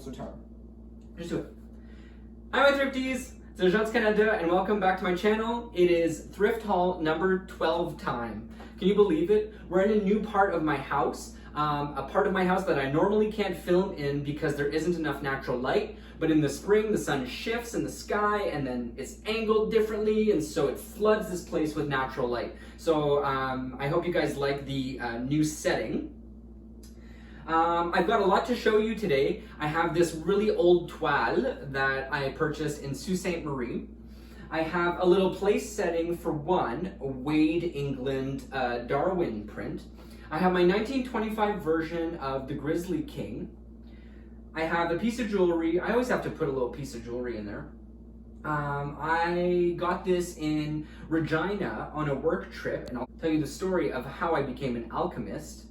so tired. Just do it. Hi my Thrifties! It's Alaskan Diamond and welcome back to my channel. It is thrift haul number 12 time. Can you believe it? We're in a new part of my house. A part of my house that I normally can't film in because there isn't enough natural light. But in the spring, the sun shifts in the sky and then it's angled differently, and so it floods this place with natural light. So I hope you guys like the new setting. I've got a lot to show you today. I have this really old toile that I purchased in Sault Ste. Marie. I have a little place setting for one, a Wade, England Darwin print. I have my 1925 version of the Grizzly King. I have a piece of jewelry. I always have to put a little piece of jewelry in there. I got this in Regina on a work trip, and I'll tell you the story of how I became an alchemist.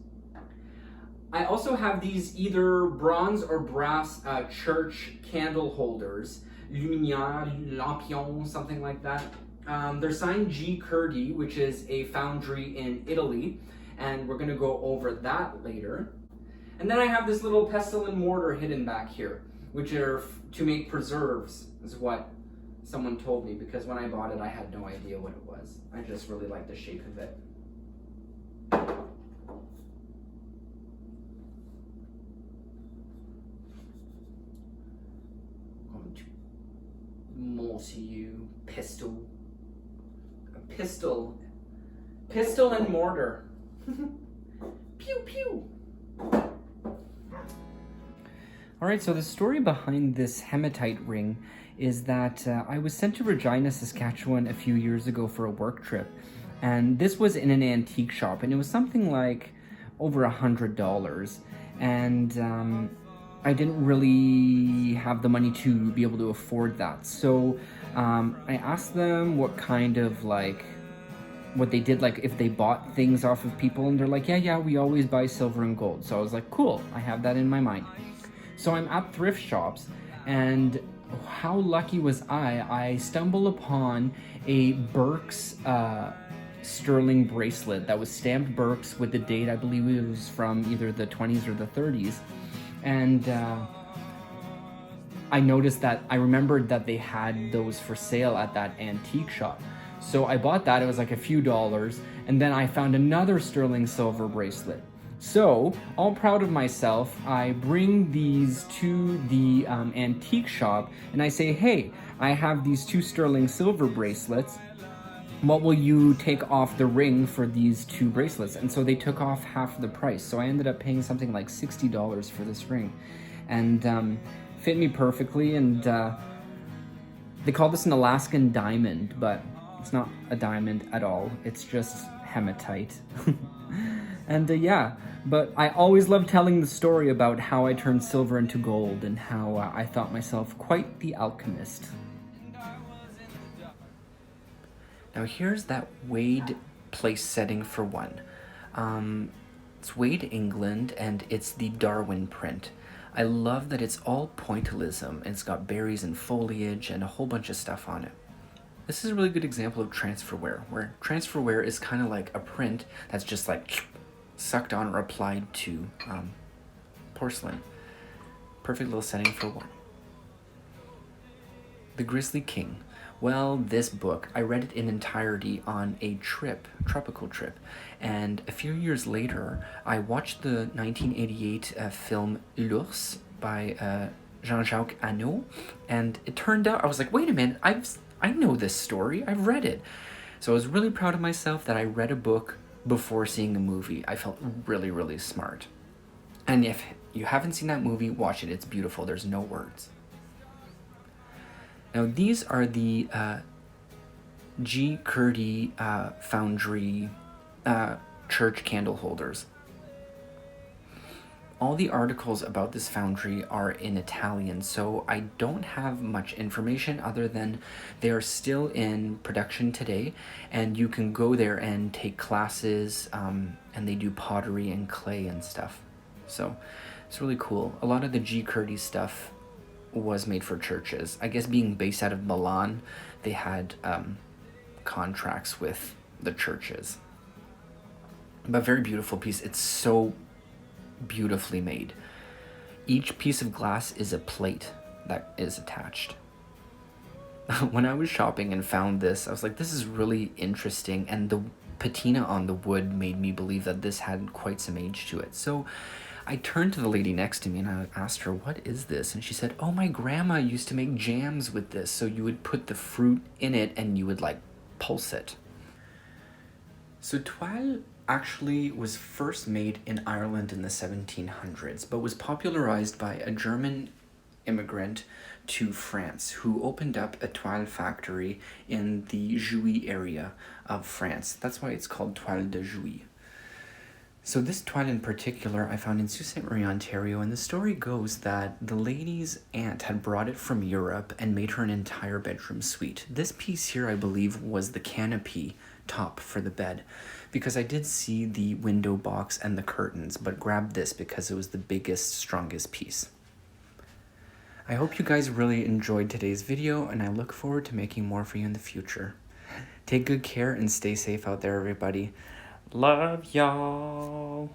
I also have these either bronze or brass church candle holders, luminaire, lampion, something like that. They're signed G. Curdy, which is a foundry in Italy, and we're gonna go over that later. And then I have this little pestle and mortar hidden back here, which are to make preserves, is what someone told me, because when I bought it, I had no idea what it was. I just really like the shape of it. Monsieur pistol. A pistol and mortar. Pew pew. Alright, so the story behind this hematite ring is that I was sent to Regina, Saskatchewan a few years ago for a work trip, and this was in an antique shop, and it was something like over $100, and I didn't really have the money to be able to afford that. So I asked them what kind of what they did, like if they bought things off of people, and they're like, yeah, we always buy silver and gold. So I was like, cool, I have that in my mind. So I'm at thrift shops, and how lucky was I stumble upon a Burke's sterling bracelet that was stamped Burke's with the date, I believe it was from either the 20s or the 30s. And I noticed that, I remembered that they had those for sale at that antique shop. So I bought that, it was like a few dollars, and then I found another sterling silver bracelet. So, all proud of myself, I bring these to the antique shop, and I say, hey, I have these two sterling silver bracelets. What will you take off the ring for these two bracelets? And so they took off half the price. So I ended up paying something like $60 for this ring, and fit me perfectly. And they call this an Alaskan Diamond, but it's not a diamond at all. It's just hematite. And yeah, but I always love telling the story about how I turned silver into gold and how I thought myself quite the alchemist. Now here's that Wade place setting for one. It's Wade, England, and it's the Darwin print. I love that it's all pointillism, and it's got berries and foliage and a whole bunch of stuff on it. This is a really good example of transferware, where transferware is kind of like a print that's just like sucked on or applied to porcelain. Perfect little setting for one. The Grizzly King. Well, this book, I read it in entirety on a tropical trip, and a few years later, I watched the 1988 film L'Ours by Jean-Jacques Annaud, and it turned out, I was like, wait a minute, I know this story, I've read it. So I was really proud of myself that I read a book before seeing a movie. I felt really, really smart. And if you haven't seen that movie, watch it, it's beautiful, there's no words. Now these are the G. Curdy foundry church candle holders. All the articles about this foundry are in Italian, so I don't have much information other than they are still in production today, and you can go there and take classes, and they do pottery and clay and stuff. So it's really cool. A lot of the G. Curdy stuff was made for churches. I guess being based out of Milan, they had contracts with the churches. But very beautiful piece. It's so beautifully made. each piece of glass is a plate that is attached. When I was shopping and found this, I was like, this is really interesting, and the patina on the wood made me believe that this had quite some age to it. So I turned to the lady next to me and I asked her, what is this? And she said, oh, my grandma used to make jams with this. So you would put the fruit in it and you would like pulse it. So Toile actually was first made in Ireland in the 1700s, but was popularized by a German immigrant to France who opened up a Toile factory in the Jouy area of France. That's why it's called Toile de Jouy. So this Toile in particular I found in Sault Ste. Marie, Ontario, and the story goes that the lady's aunt had brought it from Europe and made her an entire bedroom suite. This piece here, I believe, was the canopy top for the bed, because I did see the window box and the curtains, but grabbed this because it was the biggest, strongest piece. I hope you guys really enjoyed today's video, and I look forward to making more for you in the future. Take good care and stay safe out there, everybody. Love y'all.